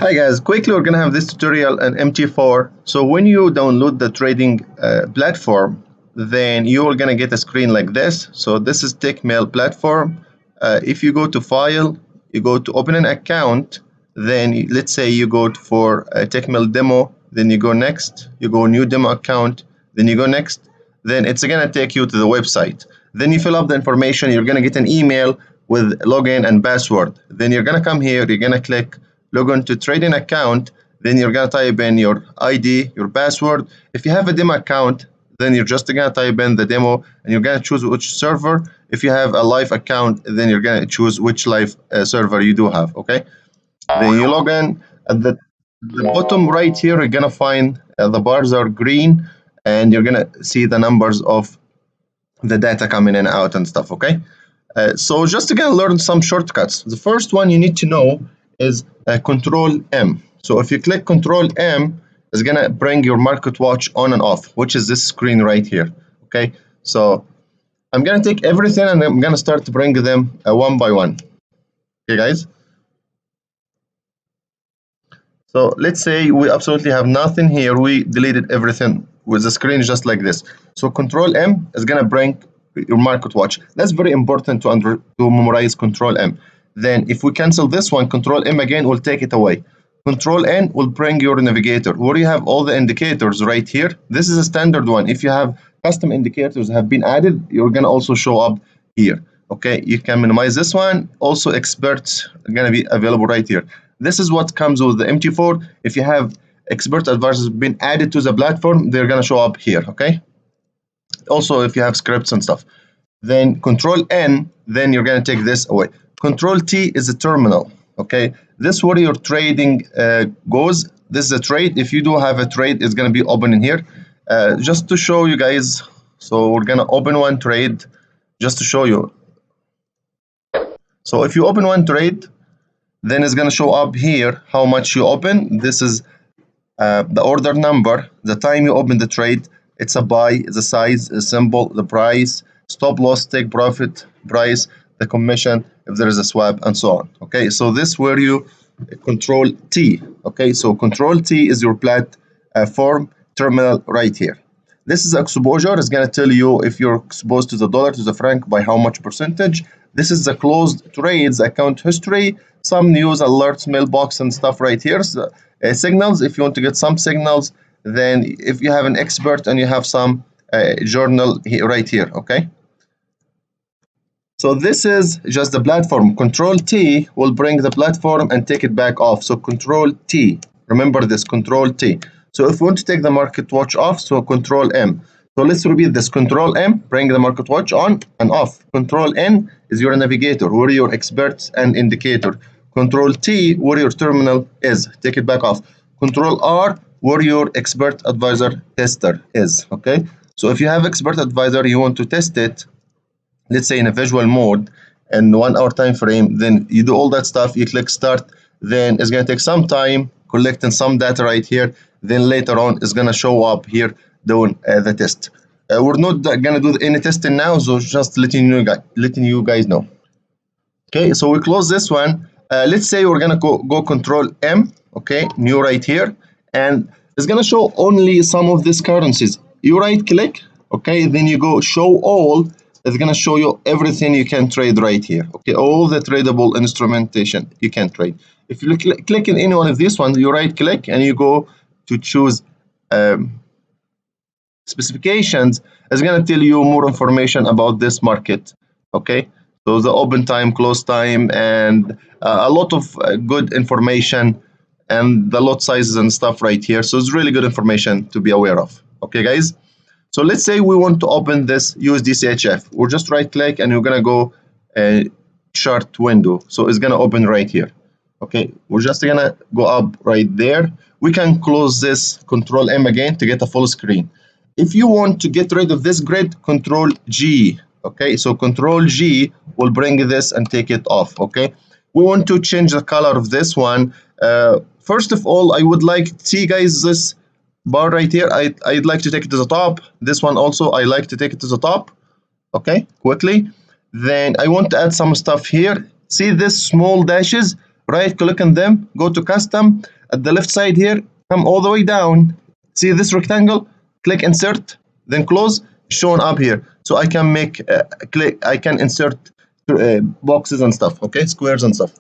Hi guys, quickly we're gonna have this tutorial on MT4. So when you download the trading platform, then you're gonna get a screen like this. So this is Tickmill platform. If you go to file, you go to open an account, then let's say you go for a Tickmill demo, then you go next, you go new demo account, then you go next, then it's gonna take you to the website. Then you fill up the information, you're gonna get an email with login and password. Then you're gonna come here, you're gonna click log on to trading account, then you're gonna type in your ID, your password. If you have a demo account, then you're just gonna type in the demo and you're gonna choose which server. If you have a live account, then you're gonna choose which live server you do have, okay? Then you log in. At the bottom right here, you're gonna find the bars are green and you're gonna see the numbers of the data coming in and out and stuff, okay? So just to learn some shortcuts. The first one you need to know is Control M. So if you click Control M, it's gonna bring your market watch on and off, which is this screen right here. Okay, so I'm gonna take everything and I'm gonna start to bring them one by one. Okay, guys. So let's say we absolutely have nothing here. We deleted everything with the screen just like this. So Control M is gonna bring your market watch. That's very important to memorize Control M. Then if we cancel this one, Control M again will take it away. Control N will bring your navigator where you have all the indicators right here. This is a standard one. If you have custom indicators have been added, you're gonna also show up here. Okay, you can minimize this one. Also experts are gonna be available right here. This is what comes with the MT4. If you have expert advisors been added to the platform, they're gonna show up here, okay? Also, if you have scripts and stuff. Then Control N, then you're gonna take this away. Control T is a terminal, okay? This is where your trading goes. This is a trade. If you do have a trade, it's gonna be open in here. Just to show you guys, so we're gonna open one trade just to show you. So if you open one trade, then it's gonna show up here how much you open. This is the order number, the time you open the trade, it's a buy, the size, the symbol, the price, stop loss, take profit, price, the commission, if there is a swap, and so on. Okay, so this is where you Control T. Okay, so Control T is your platform terminal right here. This is exposure. It's gonna tell you if you're exposed to the dollar, to the franc, by how much percentage. This is the closed trades account history, some news alerts, mailbox and stuff right here. So, signals, if you want to get some signals, then if you have an expert and you have some journal right here, okay? So this is just the platform. Control T will bring the platform and take it back off. So Control T, remember this, Control T. So if we want to take the market watch off, so Control M. So let's repeat this. Control M, bring the market watch on and off. Control N is your navigator, where your experts and indicator. Control T, where your terminal is, take it back off. Control R, where your expert advisor tester is, okay? So if you have expert advisor, you want to test it, let's say in a visual mode and 1 hour time frame, then you do all that stuff, you click start, then it's gonna take some time collecting some data right here, then later on it's gonna show up here doing the test. We're not gonna do any testing now, so just letting you guys know. Okay, so we close this one. Let's say we're gonna go Control M, okay, new right here, and it's gonna show only some of these currencies. You right click, okay, then you go show all. It's gonna show you everything you can trade right here, okay, all the tradable instrumentation you can trade. If you click in any one of these ones, you right click and you go to choose specifications. It's gonna tell you more information about this market, okay? So the open time, close time, and a lot of good information, and the lot sizes and stuff right here. So it's really good information to be aware of, okay, guys? So let's say we want to open this USD CHF. We'll just right click and we're gonna go chart window. So it's gonna open right here. Okay, we're just gonna go up right there. We can close this, Control M again to get a full screen. If you want to get rid of this grid, Control G. Okay, so Control G will bring this and take it off. Okay, we want to change the color of this one. First of all, I would like to see, guys, this bar right here, I'd like to take it to the top. This one also, I like to take it to the top. Okay, quickly. Then I want to add some stuff here. See this small dashes? right click on them, go to custom. At the left side here, come all the way down. See this rectangle? Click insert, then close, shown up here. So I can make I can insert boxes and stuff, okay, squares and stuff.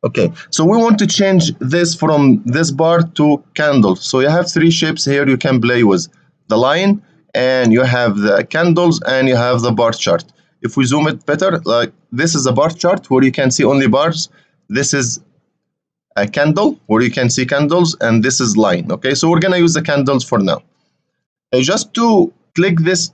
Okay, so we want to change this from this bar to candle. So you have three shapes here you can play with: the line, and you have the candles, and you have the bar chart. If we zoom it better, like this is a bar chart where you can see only bars. This is a candle where you can see candles, and this is line. Okay, so we're gonna use the candles for now. Just to click this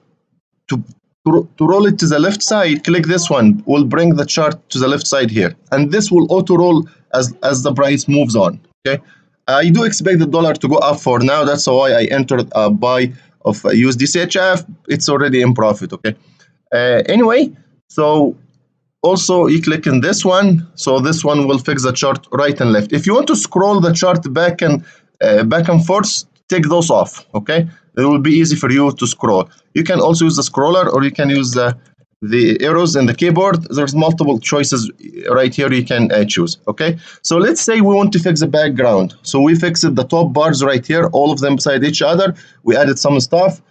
to to roll it to the left side, click this one, will bring the chart to the left side here, and this will auto roll as the price moves on. Okay, I do expect the dollar to go up for now. That's why I entered a buy of USDCHF. It's already in profit. Okay, anyway, so also you click in this one, so this one will fix the chart right and left. If you want to scroll the chart back and forth, take those off. Okay, it will be easy for you to scroll. You can also use the scroller, or you can use the arrows in the keyboard. There's multiple choices right here you can choose. Okay, so let's say we want to fix the background. So we fixed the top bars right here, all of them beside each other. We added some stuff.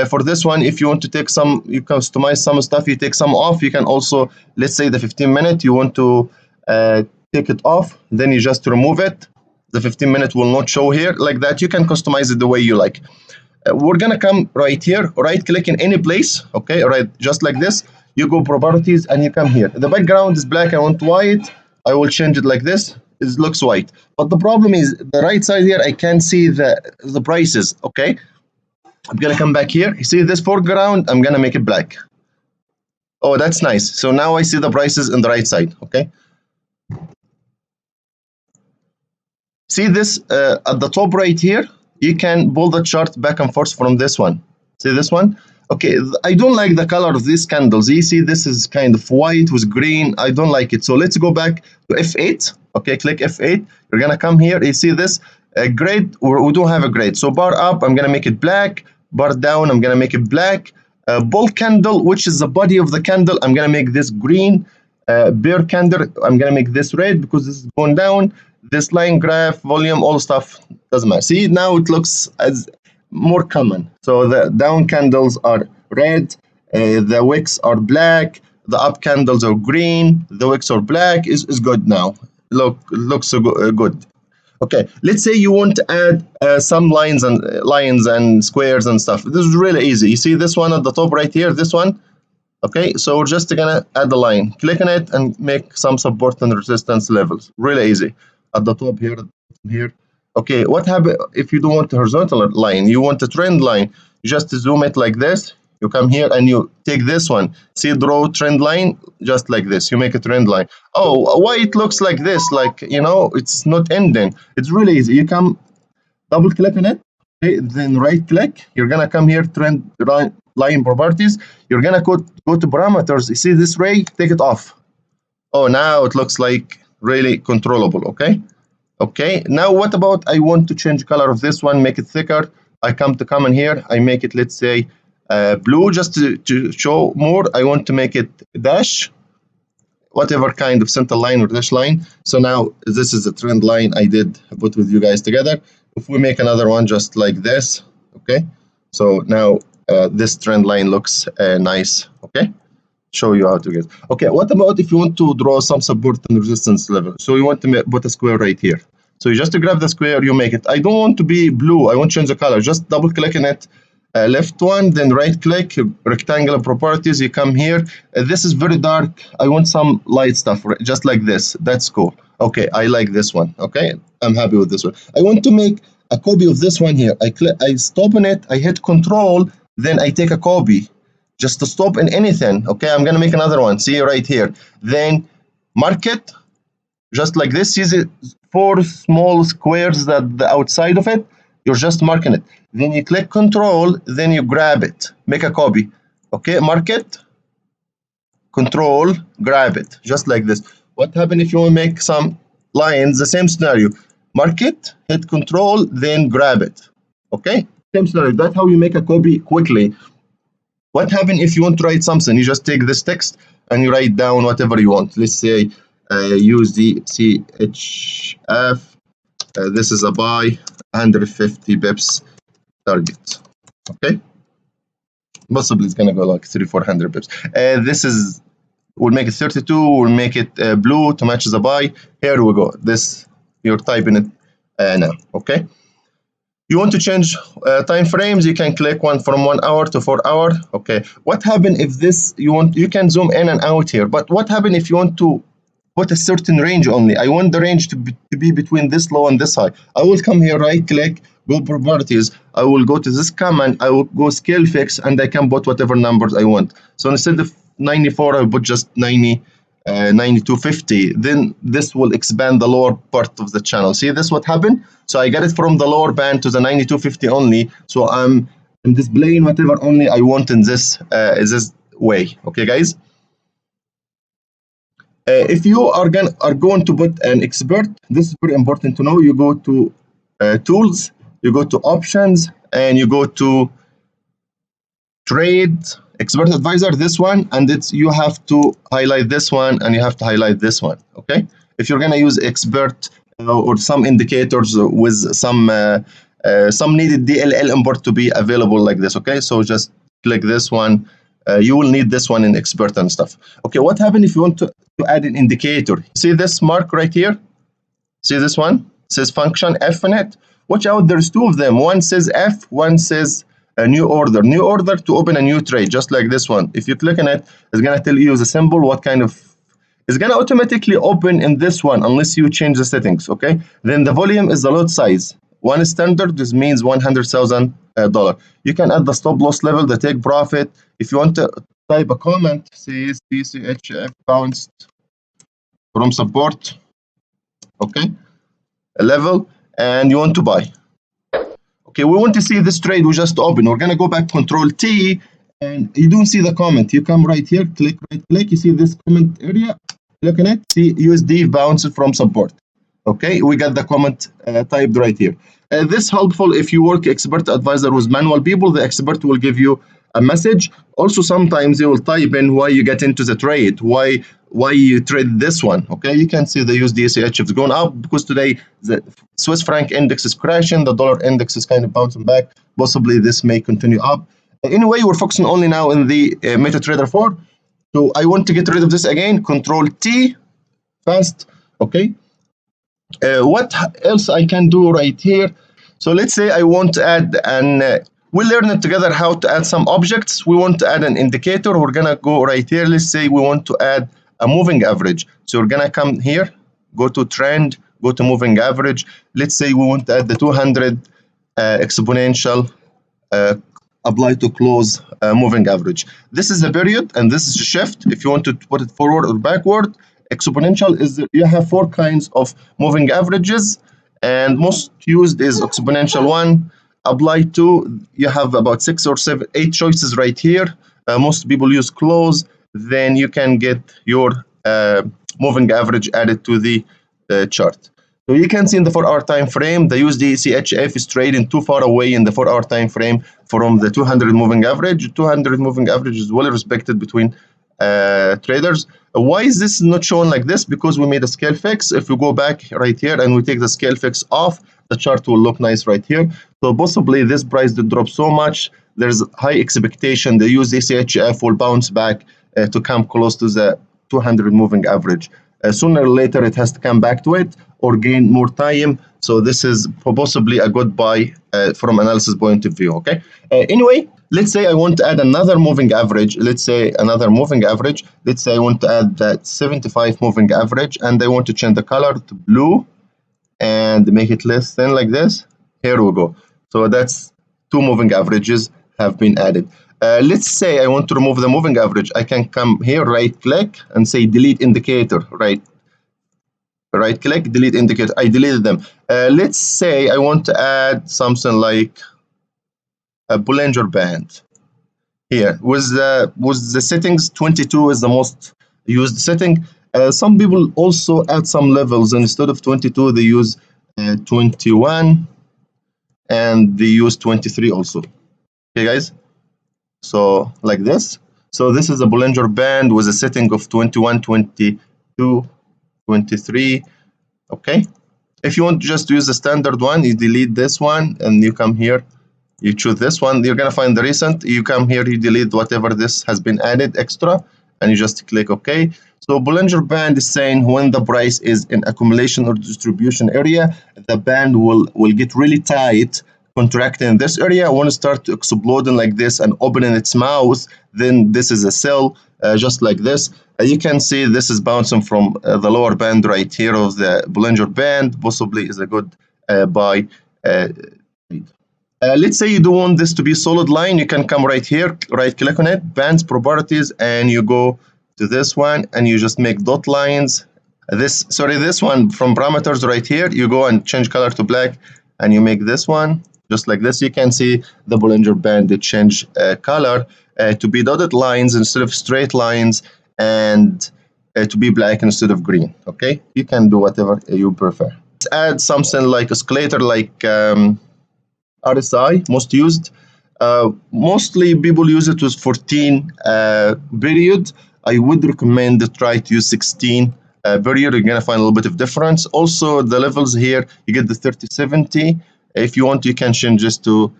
For this one, if you want to take some, you customize some stuff, you take some off. You can also, let's say the 15-minute, you want to take it off, then you just remove it. The 15-minute will not show here like that. You can customize it the way you like. We're gonna come right here, right click in any place, okay, right, just like this. You go properties and you come here. The background is black, I want white. I will change it like this. It looks white, but the problem is the right side here, I can't see the prices. Okay, I'm gonna come back here. You see this foreground, I'm gonna make it black. Oh, that's nice. So now I see the prices on the right side. Okay, see this at the top right here, you can pull the chart back and forth from this one. See this one? Okay, I don't like the color of these candles. You see this is kind of white with green. I don't like it. So let's go back to F8. Okay, click F8. You're gonna come here. You see this grade? We don't have a grade. So bar up, I'm gonna make it black. Bar down, I'm gonna make it black. Bulk candle, which is the body of the candle, I'm gonna make this green. Bear candle, I'm gonna make this red because this is going down. This line, graph, volume, all stuff doesn't matter. See, now it looks as more common. So the down candles are red, the wicks are black, the up candles are green, the wicks are black. Is good now. Looks so good. Okay, let's say you want to add some lines and squares and stuff. This is really easy. You see this one at the top right here, this one. Okay, so we're just gonna add the line. Click on it and make some support and resistance levels. Really easy. At the top here, here. Okay, what happens if you don't want a horizontal line? You want a trend line. You just zoom it like this. You come here and you take this one. See, draw trend line, just like this. You make a trend line. Oh, why it looks like this? Like, you know, it's not ending. It's really easy. You come double click on it. Okay, then right click. You're gonna come here, trend line properties. You're gonna go to parameters. You see this ray? Take it off. Oh, now it looks like really controllable. Okay. Okay, now what about I want to change color of this one, make it thicker. I come to common here, I make it, let's say, blue, just to show more. I want to make it dash, whatever kind of center line or dash line. So now this is the trend line I did put with you guys together. If we make another one just like this, okay, so now this trend line looks nice. Okay, show you how to get. Okay, what about if you want to draw some support and resistance level? So you want to put a square right here. So you just grab the square, you make it. I don't want to be blue. I want to change the color. Just double click on it, left one, then right click, rectangular properties. You come here. This is very dark. I want some light stuff, just like this. That's cool. Okay, I like this one. Okay, I'm happy with this one. I want to make a copy of this one here. I stop on it. I hit Control, then I take a copy. Just to stop in anything. Okay, I'm gonna make another one. See right here. Then mark it just like this. See the 4 small squares that the outside of it. You're just marking it. Then you click Control. Then you grab it. Make a copy. Okay, mark it. Control. Grab it. Just like this. What happens if you want to make some lines? The same scenario. Mark it. Hit Control. Then grab it. Okay. Same scenario. That's how you make a copy quickly. What happens if you want to write something? You just take this text and you write down whatever you want. Let's say USD CHF. This is a buy, 150 bips target. Okay, possibly it's gonna go like 300-400 bips. This is, we'll make it 32. We'll make it blue to match the buy. Here we go. This, you're typing it now. Okay. You want to change time frames, you can click one from 1 hour to 4 hour. Okay, what happen if this, you can zoom in and out here, but what happen if you want to put a certain range only? I want the range to be between this low and this high. I will come here, right click, go properties, I will go to this command, I will go scale fix, and I can put whatever numbers I want. So instead of 94, I will put just 90, 9250. Then this will expand the lower part of the channel. See this what happened? So I got it from the lower band to the 9250 only. So I'm displaying whatever only I want in this way. Okay, guys. If you are going to put an expert, this is very important to know. You go to tools, you go to options, and you go to trade expert advisor, this one, and it's, you have to highlight this one and you have to highlight this one. Okay, if you're going to use expert or some indicators with some needed DLL import to be available like this. Okay, so just click this one. You will need this one in expert and stuff. Okay, what happens if you want to add an indicator? See this mark right here? See this one? It says function F in it. Watch out, there's two of them. One says F, one says a new order. New order to open a new trade, just like this one. If you click on it, it's gonna tell you the symbol, what kind of, it's gonna automatically open in this one unless you change the settings. Okay, then the volume is the lot size. One standard, this means $100,000. You can add the stop loss level, the take profit. If you want to type a comment, say CHF bounced from support, okay, a level, and you want to buy. Okay, we want to see this trade we just opened. We're gonna go back, Control T, and you don't see the comment. You come right here, click, right click, you see this comment area, click on it, see USD bounced from support. Okay, we got the comment typed right here. This helpful if you work expert advisor with manual people. The expert will give you a message. Also, sometimes they will type in why you get into the trade, why you trade this one. Okay, you can see the USD CHF is going up because today the Swiss franc index is crashing, the dollar index is kind of bouncing back. Possibly this may continue up. Anyway, we're focusing only now in the MetaTrader 4. So I want to get rid of this again. Control T, fast. Okay. What else I can do right here? So let's say I want to add an, we learned together how to add some objects. We want to add an indicator. We're gonna go right here. Let's say we want to add a moving average. So we're gonna come here, go to trend, go to moving average. Let's say we want to add the 200 exponential apply to close moving average. This is a period and this is a shift. If you want to put it forward or backward, exponential is, you have 4 kinds of moving averages, and most used is exponential 1. Apply to, you have about 6 or 7, 8 choices right here. Most people use close. Then you can get your moving average added to the chart. So you can see in the 4-hour time frame, the USD CHF is trading too far away in the 4-hour time frame from the 200 moving average. 200 moving average is well respected between traders. Why is this not shown like this? Because we made a scale fix. If we go back right here and we take the scale fix off, the chart will look nice right here. So possibly this price did drop so much, there's high expectation the USD CHF will bounce back to come close to the 200 moving average. Sooner or later it has to come back to it or gain more time. So this is possibly a good buy from analysis point of view. Okay. Anyway, let's say I want to add another moving average. Let's say another moving average. Let's say I want to add that 75 moving average, and I want to change the color to blue and make it less thin like this. Here we go. So that's 2 moving averages have been added. Let's say I want to remove the moving average. I can come here, right click, and say delete indicator. Right click, delete indicator. I deleted them. Let's say I want to add something like a Bollinger Band. Here with the settings, 22 is the most used setting. Some people also add some levels, and instead of 22 they use 21 and they use 23 also. Okay guys, so like this. So this is a Bollinger Band with a setting of 21, 22, 23. Okay. If you want just to use the standard one, you delete this one and you come here, you choose this one. You're gonna find the recent. You come here, you delete whatever this has been added extra, and you just click OK. So Bollinger Band is saying when the price is in accumulation or distribution area, the band will get really tight, contracting in this area. When it starts to exploding like this and opening its mouth, then this is a sell, just like this. You can see this is bouncing from the lower band right here of the Bollinger Band. Possibly is a good buy. Let's say you don't want this to be solid line. You can come right here, right click on it, bands properties, and you go to this one and you just make dot lines. This one from parameters right here, you go and change color to black and you make this one just like this. You can see the Bollinger Band, it change color to be dotted lines instead of straight lines, and to be black instead of green. Okay, you can do whatever you prefer. Let's add something like escalator, like RSI, most used. Mostly people use it with 14 period. I would recommend to try to use 16 period. You're gonna find a little bit of difference. Also, the levels here, you get the 30-70. If you want, you can change this to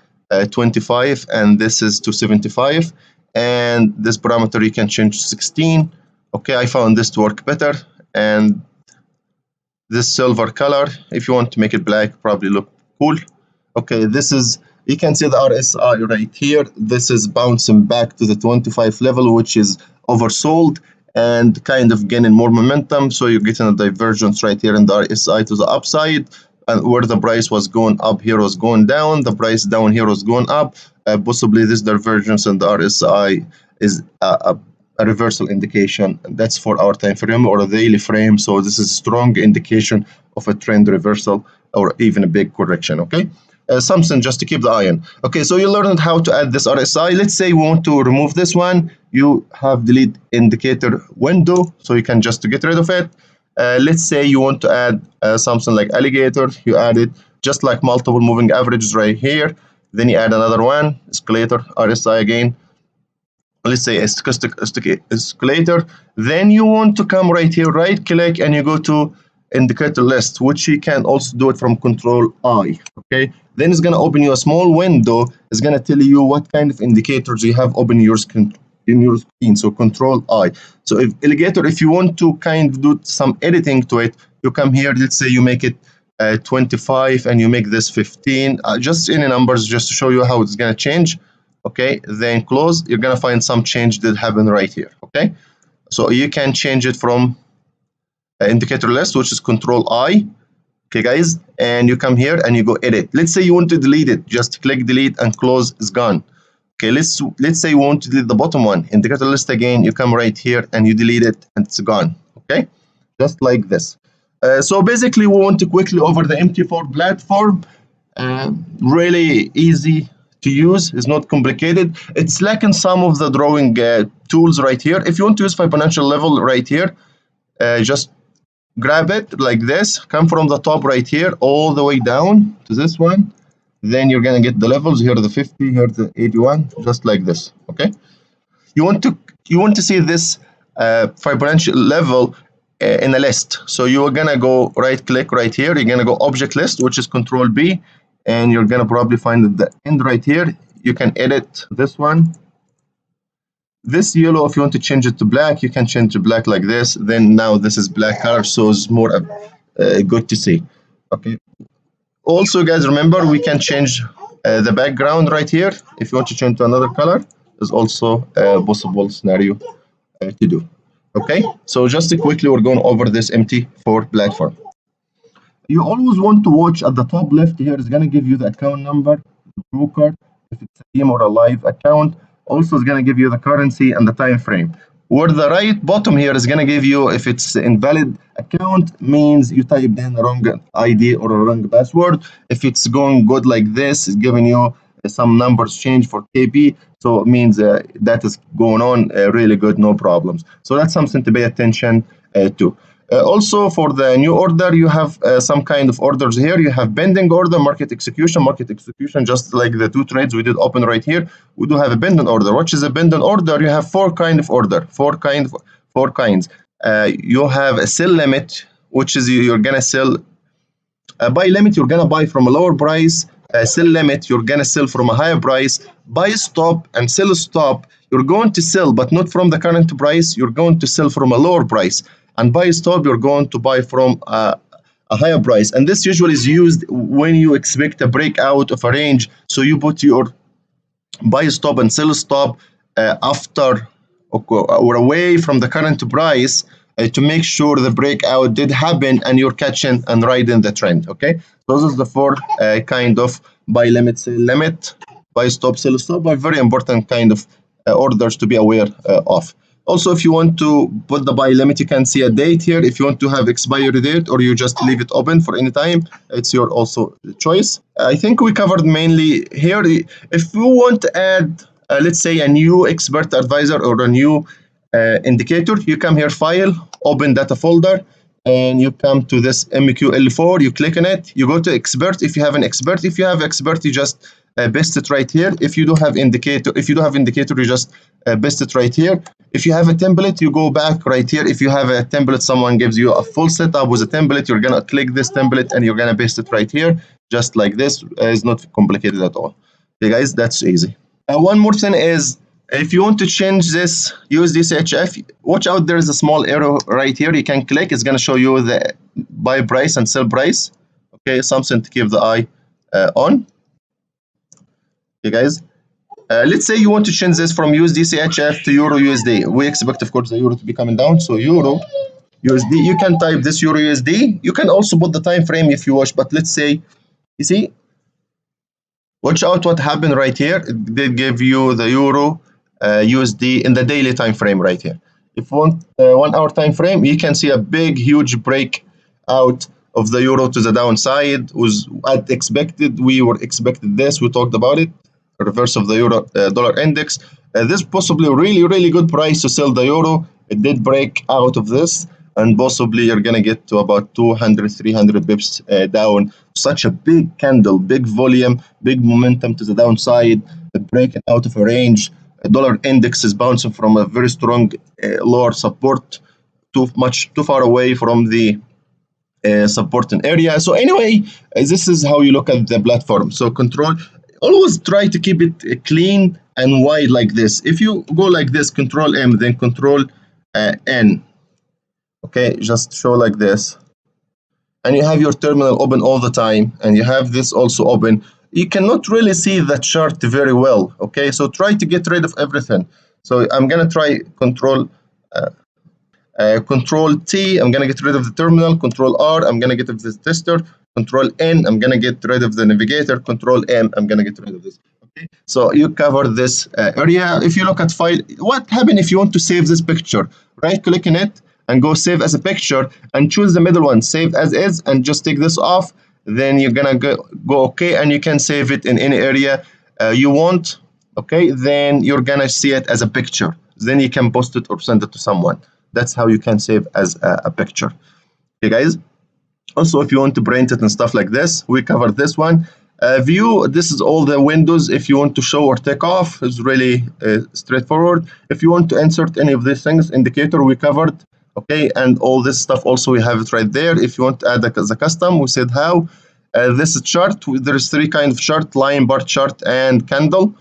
25, and this is to 75. And this parameter you can change to 16. Okay, I found this to work better. And this silver color, if you want to make it black, probably look cool. Okay, this is, you can see the RSI right here. This is bouncing back to the 25 level, which is oversold and kind of gaining more momentum. So you're getting a divergence right here in the RSI to the upside, and where the price was going up here was going down. The price down here was going up. Possibly this divergence in the RSI is a reversal indication. That's for our time frame or a daily frame. So this is a strong indication of a trend reversal or even a big correction. Okay. Something just to keep the eye on. Okay, so you learned how to add this RSI. Let's say we want to remove this one. You have delete indicator window, so you can just get rid of it. Let's say you want to add something like alligator. You add it just like multiple moving averages right here. Then you add another one, escalator, RSI again. Let's say escalator. Then you want to come right here, right click, and you go to indicator list, which you can also do it from Control I. Okay, then it's going to open you a small window. It's going to tell you what kind of indicators you have open in your screen. So Control I. So if alligator, if you want to kind of do some editing to it, you come here. Let's say you make it 25 and you make this 15. Just any numbers, just to show you how it's going to change. Okay, then close. You're going to find some change that happened right here. Okay, so you can change it from indicator list, which is Control I. Okay, guys, and you come here and you go edit. Let's say you want to delete it, just click delete and close. It's gone. Okay, let's say you want to delete the bottom one, indicator list again. You come right here and you delete it, and it's gone. Okay, just like this. So basically, we want to quickly over the MT4 platform. Really easy to use. It's not complicated. It's lacking some of the drawing tools right here. If you want to use Fibonacci level right here, just grab it like this, come from the top right here all the way down to this one. Then you're gonna get the levels. Here are the 50, here the 81, just like this. Okay, you want to see this Fibonacci level in a list. So you're gonna go right click right here. You're gonna go object list, which is Control B, and you're gonna probably find at the end right here. You can edit this one. This yellow, if you want to change it to black, you can change to black like this. Then now this is black color, so it's more good to see. Okay. Also, guys, remember we can change the background right here. If you want to change to another color, is also a possible scenario to do. Okay. So just quickly, we're going over this MT4 platform. You always want to watch at the top left here. Is going to give you the account number, the broker, if it's a team or a live account. Also, it's going to give you the currency and the time frame. Where the right bottom here is going to give you, if it's invalid account, means you typed in the wrong ID or a wrong password. If it's going good like this, it's giving you some numbers change for KP, so it means that is going on really good, no problems. So that's something to pay attention to. Also, for the new order, you have some kind of orders here. You have pending order, market execution, just like the two trades we did open right here. We do have a pending order. What is a pending order? You have four kinds. You have a sell limit, which is you're gonna sell. Buy limit, you're gonna buy from a lower price. Sell limit, you're gonna sell from a higher price. Buy stop and sell stop, you're going to sell but not from the current price, you're going to sell from a lower price. And buy stop, you're going to buy from a higher price. And this usually is used when you expect a breakout of a range, so you put your buy stop and sell stop after or away from the current price to make sure the breakout did happen and you're catching and riding the trend. Okay, those are the four kind of buy limit, sell limit, buy stop, sell stop are very important kind of orders to be aware of. Also, if you want to put the buy limit, you can see a date here. If you want to have expiry date or you just leave it open for any time, it's your also choice. I think we covered mainly here. If you want to add, let's say, a new expert advisor or a new indicator, you come here, file, open data folder, and you come to this MQL4, you click on it, you go to expert if you have an expert. If you have expert, you just paste it right here. If you don't have indicator, you just paste it right here. If you have a template, you go back right here. If you have a template, someone gives you a full setup with a template, you're gonna click this template and you're gonna paste it right here, just like this. It's not complicated at all. Okay, guys, that's easy. One more thing is, if you want to change this USD/CHF, watch out, there is a small arrow right here. You can click, it's gonna show you the buy price and sell price. Okay, something to keep the eye on. Okay, guys. Let's say you want to change this from USD/CHF to Euro USD. We expect, of course, the Euro to be coming down. So Euro USD, you can type this Euro USD. You can also put the time frame if you wish, but let's say, you see, watch out what happened right here. It did give you the Euro USD in the daily time frame right here. If you want 1 hour time frame, you can see a big, huge break out of the Euro to the downside. Was as expected. We were expected this. We talked about it. Reverse of the euro dollar index. This possibly a really good price to sell the euro. It did break out of this, and possibly you're gonna get to about 200-300 bips down. Such a big candle, big volume, big momentum to the downside, breaking out of a range. The dollar index is bouncing from a very strong lower support, too far away from the supporting area. So anyway, this is how you look at the platform. So control. Always try to keep it clean and wide like this. If you go like this, Control M, then Control N, okay, just show like this, and you have your terminal open all the time, and you have this also open. You cannot really see the chart very well, okay, so try to get rid of everything. So I'm gonna try Control T, I'm gonna get rid of the terminal. Control R, I'm gonna get rid of the tester. Control N, I'm gonna get rid of the navigator. Control M, I'm gonna get rid of this. Okay, so you cover this area. If you look at file, what happens if you want to save this picture? Right click on it and go save as a picture and choose the middle one, save as is, and just take this off. Then you're gonna go okay, and you can save it in any area you want. Okay, then you're gonna see it as a picture. Then you can post it or send it to someone. That's how you can save as a picture. Okay, guys. Also, if you want to print it and stuff like this, we covered this one. View, this is all the windows. If you want to show or take off, it's really straightforward. If you want to insert any of these things, indicator, we covered. Okay, and all this stuff also, we have it right there. If you want to add as a custom, we said how. This chart, there's 3 kinds of chart: line, bar chart, and candle.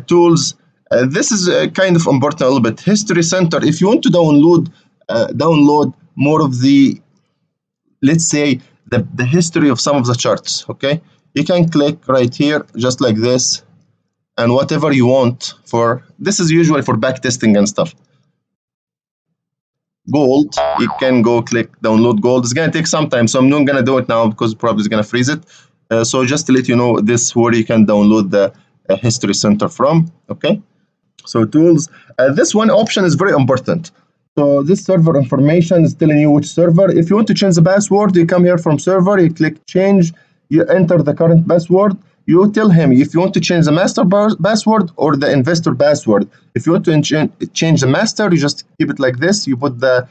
Tools, this is kind of important a little bit. History center, if you want to download more of the, let's say, the history of some of the charts, okay, you can click right here just like this, and whatever you want for, this is usually for back testing and stuff. Gold, you can go click download gold. It's gonna take some time, so I'm not gonna do it now because probably it's gonna freeze it. So just to let you know, this where you can download the history center from. Okay, so tools, this one option is very important. So this server information is telling you which server. If you want to change the password, you come here from server, you click change, you enter the current password. You tell him if you want to change the master password or the investor password. If you want to change the master, you just keep it like this. You put the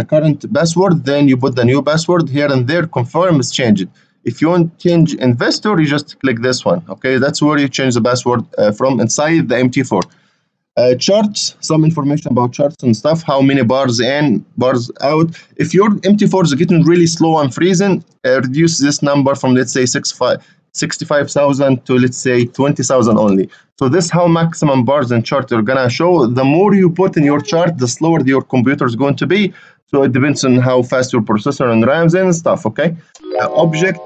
current password, then you put the new password here and there, confirm is changed. If you want to change investor, you just click this one. Okay, that's where you change the password from inside the MT4. Charts, some information about charts and stuff, how many bars in, bars out. If your MT4 is getting really slow and freezing, reduce this number from, let's say, 65,000 to, let's say, 20,000 only. So this how maximum bars and chart are gonna show. The more you put in your chart, the slower your computer is going to be. So it depends on how fast your processor and RAMs and stuff, okay? Object.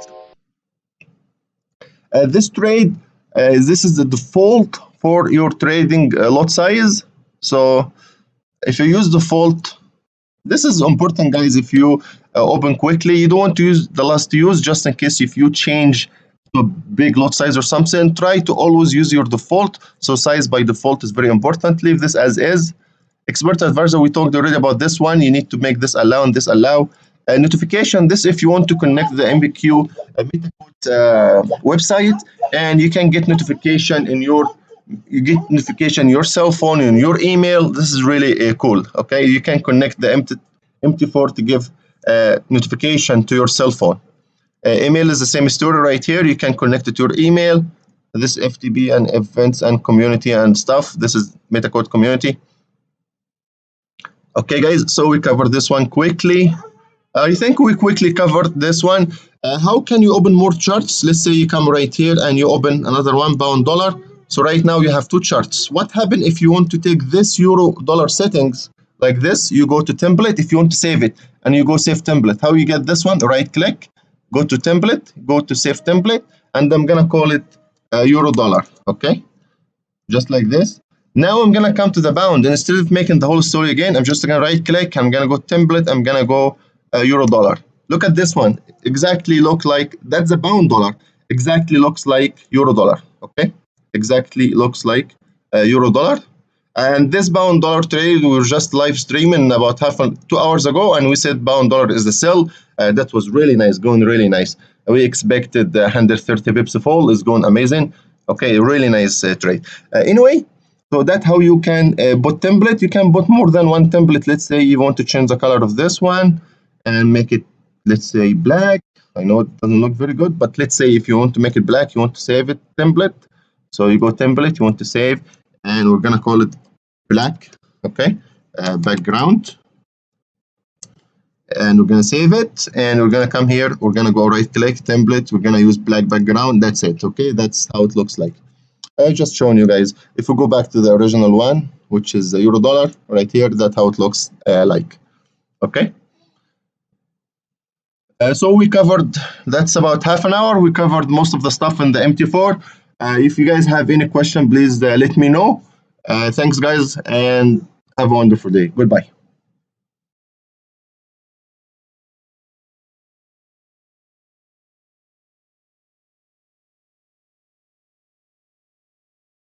This trade, this is the default for your trading lot size. So if you use default, this is important, guys. If you open quickly, you don't want to use the last use, just in case if you change to a big lot size or something, try to always use your default. So size by default is very important. Leave this as is. Expert advisor, we talked already about this one. You need to make this allow and this allow. Notification, this if you want to connect the MBQ website, and you can get notification in your cell phone, in your email. This is really cool. Okay, you can connect the MT4 to give notification to your cell phone. Email is the same story right here. You can connect it to your email. This FTP and events and community and stuff. This is MetaCode community. Okay, guys, so we covered this one quickly. I think we quickly covered this one. How can you open more charts? Let's say you come right here and you open another one, pound dollar. So right now you have two charts. What happens if you want to take this euro dollar settings like this? You go to template. If you want to save it, and you go save template. How you get this one? Right click, go to template, go to save template, and I'm gonna call it euro dollar. Okay, just like this. Now I'm gonna come to the bound, and instead of making the whole story again, I'm just gonna right click, I'm gonna go template, I'm gonna go euro dollar. Look at this one, exactly look like, that's a pound dollar, exactly looks like euro dollar. Okay, exactly looks like euro dollar. And this pound dollar trade, we were just live streaming about 2 hours ago, and we said pound dollar is the sell. That was really nice, going really nice. We expected 130 pips fall, is going amazing. Okay, really nice trade. Anyway, so that's how you can put template. You can put more than one template. Let's say you want to change the color of this one and make it, let's say, black. I know it doesn't look very good, but let's say if you want to make it black, you want to save it template. So you go template, you want to save, and we're gonna call it black. Okay, background, and we're gonna save it, and we're gonna come here, we're gonna go right click template, we're gonna use black background. That's it. Okay, that's how it looks like. I just shown you guys. If we go back to the original one, which is the euro dollar right here, that's how it looks like. Okay, so we covered, that's about half an hour. We covered most of the stuff in the MT4. If you guys have any question, please let me know. Thanks, guys, and have a wonderful day. Goodbye.